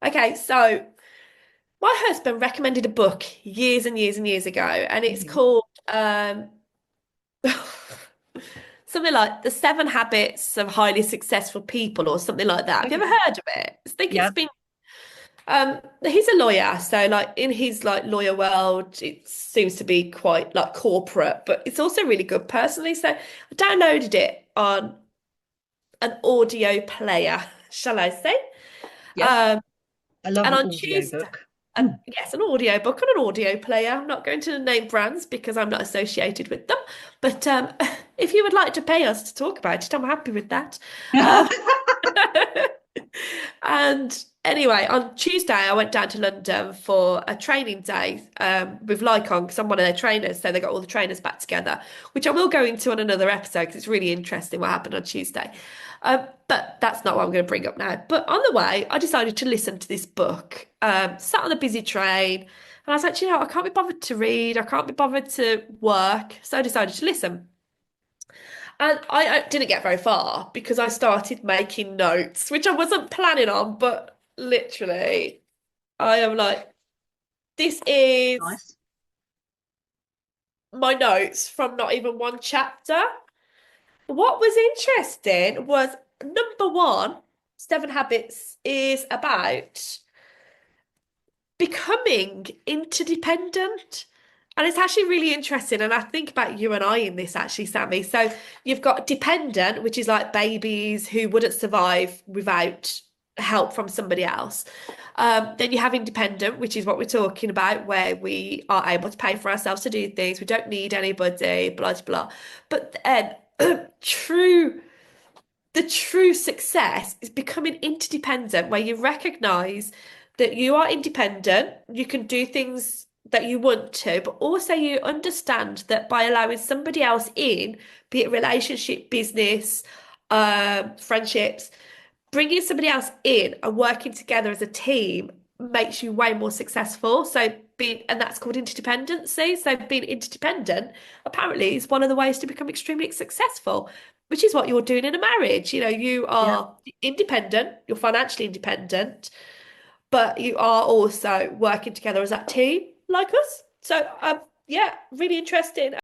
Okay, so my husband recommended a book years and years and years ago, and it's Mhm. called something like The Seven Habits of Highly Successful People or something like that. Have you ever Okay. heard of it? I think it's Yeah. been he's a lawyer, so like in his like lawyer world, it seems to be quite like corporate, but it's also really good personally. So I downloaded it on an audio player, shall I say? Yes. Um, I love and an on audio Tuesday, book. yes, an audio book and an audio player. I'm not going to name brands because I'm not associated with them. But if you would like to pay us to talk about it, I'm happy with that. Um, and anyway, on Tuesday, I went down to London for a training day with Lycon because I'm one of their trainers. So they got all the trainers back together, which I will go into on another episode because it's really interesting what happened on Tuesday. But that's not what I'm going to bring up now. But on the way, I decided to listen to this book. Sat on a busy train, and I was like, you know, I can't be bothered to read. I can't be bothered to work. So I decided to listen. And I didn't get very far because I started making notes, which I wasn't planning on, but literally, I am like, this is Nice. my notes from not even one chapter. What was interesting was number one, Seven Habits is about becoming interdependent. And it's actually really interesting. And I think about you and I in this actually, Sammy. So you've got dependent, which is like babies who wouldn't survive without help from somebody else. Then you have independent, which is what we're talking about, where we are able to pay for ourselves to do things. We don't need anybody, blah, blah, blah. But then true the true success is becoming interdependent, where you recognize that you are independent, you can do things that you want to, but also you understand that by allowing somebody else in, be it relationship, business, friendships, bringing somebody else in and working together as a team makes you way more successful. So being, and that's called interdependency. So being interdependent apparently is one of the ways to become extremely successful, which is what you're doing in a marriage. You know, you Yeah. are independent, you're financially independent, but you are also working together as a team like us. So yeah, really interesting.